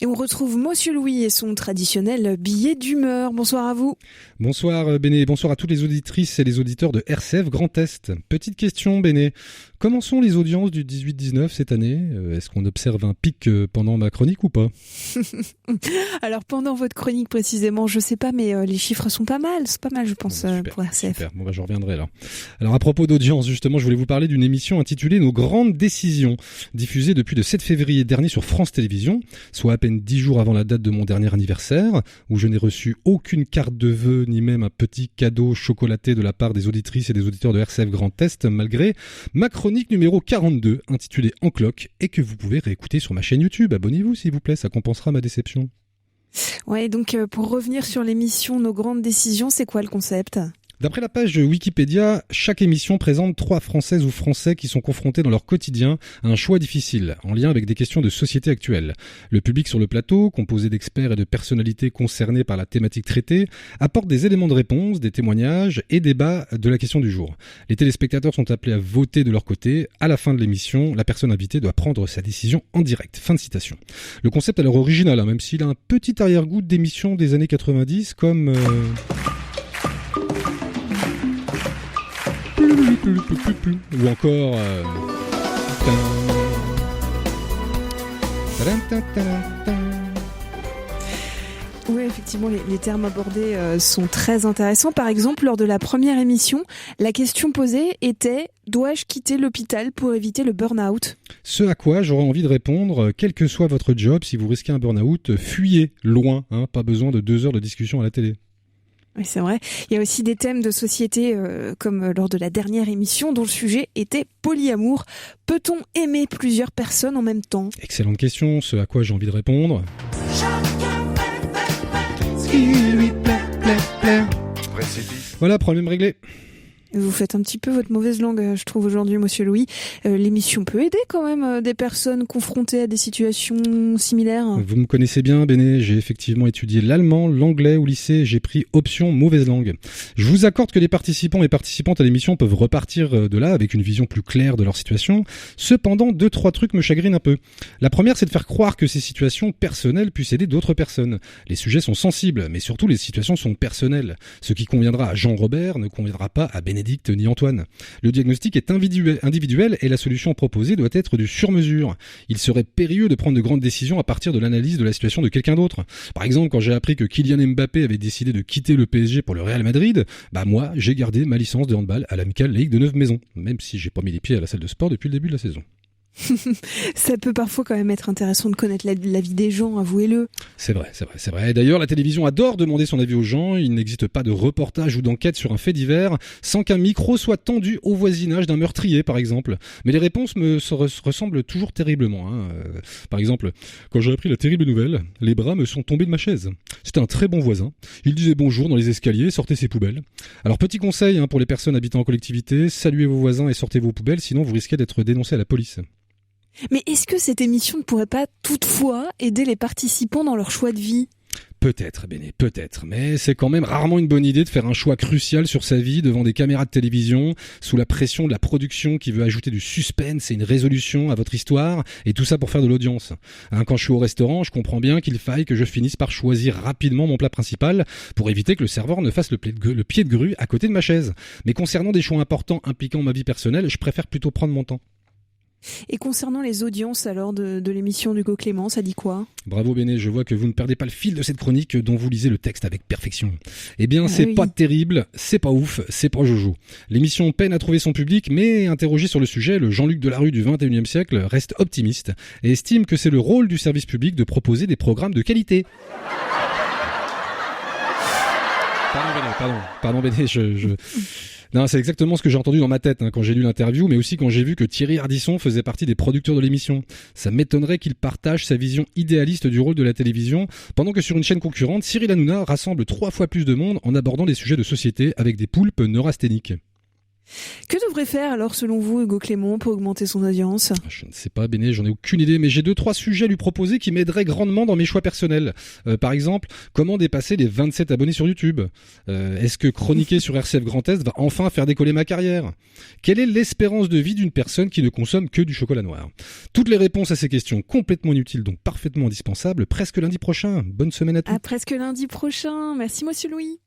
Et on retrouve Monsieur Louis et son traditionnel billet d'humeur. Bonsoir à vous. Bonsoir Béné, bonsoir à toutes les auditrices et les auditeurs de RCF Grand Est. Petite question Béné, comment sont les audiences du 18-19 cette année ? Est-ce qu'on observe un pic pendant ma chronique ou pas ? Alors pendant votre chronique précisément, je sais pas, mais les chiffres sont pas mal, je pense, pour RCF. Super, bon je reviendrai là. Alors à propos d'audience, justement, je voulais vous parler d'une émission intitulée Nos grandes décisions, diffusée depuis le 7 février dernier sur France Télévisions, soit à peine 10 jours avant la date de mon dernier anniversaire, où je n'ai reçu aucune carte de vœux, ni même un petit cadeau chocolaté de la part des auditrices et des auditeurs de RCF Grand Est, malgré ma chronique numéro 42, intitulée En cloque, et que vous pouvez réécouter sur ma chaîne YouTube. Abonnez-vous s'il vous plaît, ça compensera ma déception. Ouais, donc pour revenir sur l'émission Nos grandes décisions, c'est quoi le concept ? D'après la page de Wikipédia, chaque émission présente 3 Françaises ou Français qui sont confrontés dans leur quotidien à un choix difficile, en lien avec des questions de société actuelle. Le public sur le plateau, composé d'experts et de personnalités concernées par la thématique traitée, apporte des éléments de réponse, des témoignages et débats de la question du jour. Les téléspectateurs sont appelés à voter de leur côté. À la fin de l'émission, la personne invitée doit prendre sa décision en direct. Fin de citation. Le concept a l'air original, même s'il a un petit arrière-goût d'émissions des années 90, comme... ou encore Oui, effectivement, les termes abordés sont très intéressants. Par exemple, lors de la première émission, la question posée était « Dois-je quitter l'hôpital pour éviter le burn-out ?» Ce à quoi j'aurais envie de répondre, quel que soit votre job, si vous risquez un burn-out, fuyez loin, pas besoin de 2 heures de discussion à la télé. Oui, c'est vrai. Il y a aussi des thèmes de société, comme lors de la dernière émission, dont le sujet était polyamour. Peut-on aimer plusieurs personnes en même temps ? Excellente question, ce à quoi j'ai envie de répondre. Voilà, problème réglé. Vous faites un petit peu votre mauvaise langue, je trouve, aujourd'hui, Monsieur Louis. L'émission peut aider quand même des personnes confrontées à des situations similaires. Vous me connaissez bien, Béné, j'ai effectivement étudié l'allemand, l'anglais au lycée, j'ai pris option mauvaise langue. Je vous accorde que les participants et participantes à l'émission peuvent repartir de là avec une vision plus claire de leur situation. Cependant, 2-3 trucs me chagrinent un peu. La première, c'est de faire croire que ces situations personnelles puissent aider d'autres personnes. Les sujets sont sensibles, mais surtout les situations sont personnelles. Ce qui conviendra à Jean-Robert ne conviendra pas à Bénédicte ni Antoine. Le diagnostic est individuel et la solution proposée doit être du sur-mesure. Il serait périlleux de prendre de grandes décisions à partir de l'analyse de la situation de quelqu'un d'autre. Par exemple, quand j'ai appris que Kylian Mbappé avait décidé de quitter le PSG pour le Real Madrid, moi, j'ai gardé ma licence de handball à l'Amicale Ligue de Neuve-Maisons, même si j'ai pas mis les pieds à la salle de sport depuis le début de la saison. Ça peut parfois quand même être intéressant de connaître la vie des gens, avouez-le. C'est vrai. Et d'ailleurs, la télévision adore demander son avis aux gens. Il n'existe pas de reportage ou d'enquête sur un fait divers sans qu'un micro soit tendu au voisinage d'un meurtrier, par exemple. Mais les réponses me ressemblent toujours terriblement. Par exemple, quand j'ai appris la terrible nouvelle, les bras me sont tombés de ma chaise. C'était un très bon voisin. Il disait bonjour dans les escaliers, sortez ses poubelles. Alors, petit conseil pour les personnes habitant en collectivité, saluez vos voisins et sortez vos poubelles, sinon vous risquez d'être dénoncé à la police. Mais est-ce que cette émission ne pourrait pas toutefois aider les participants dans leur choix de vie ? Peut-être, Béné, peut-être. Mais c'est quand même rarement une bonne idée de faire un choix crucial sur sa vie devant des caméras de télévision, sous la pression de la production qui veut ajouter du suspense et une résolution à votre histoire, et tout ça pour faire de l'audience. Quand je suis au restaurant, je comprends bien qu'il faille que je finisse par choisir rapidement mon plat principal pour éviter que le serveur ne fasse le pied de grue à côté de ma chaise. Mais concernant des choix importants impliquant ma vie personnelle, je préfère plutôt prendre mon temps. Et concernant les audiences alors de l'émission d'Hugo Clément, ça dit quoi ? Bravo Béné, je vois que vous ne perdez pas le fil de cette chronique dont vous lisez le texte avec perfection. Eh bien, c'est pas terrible, c'est pas ouf, c'est pas jojo. L'émission peine à trouver son public, mais interrogé sur le sujet, le Jean-Luc Delarue du XXIe siècle reste optimiste et estime que c'est le rôle du service public de proposer des programmes de qualité. Pardon Béné, Non, c'est exactement ce que j'ai entendu dans ma tête quand j'ai lu l'interview, mais aussi quand j'ai vu que Thierry Ardisson faisait partie des producteurs de l'émission. Ça m'étonnerait qu'il partage sa vision idéaliste du rôle de la télévision, pendant que sur une chaîne concurrente, Cyril Hanouna rassemble 3 fois plus de monde en abordant des sujets de société avec des poulpes neurasthéniques. Que devrait faire alors selon vous Hugo Clément pour augmenter son audience ? Je ne sais pas, Béné, j'en ai aucune idée, mais j'ai 2-3 sujets à lui proposer qui m'aideraient grandement dans mes choix personnels. Par exemple, comment dépasser les 27 abonnés sur YouTube ? Est-ce que chroniquer sur RCF Grand Est va enfin faire décoller ma carrière ? Quelle est l'espérance de vie d'une personne qui ne consomme que du chocolat noir ? Toutes les réponses à ces questions complètement inutiles, donc parfaitement indispensables, presque lundi prochain. Bonne semaine à tous. À presque lundi prochain. Merci Monsieur Louis.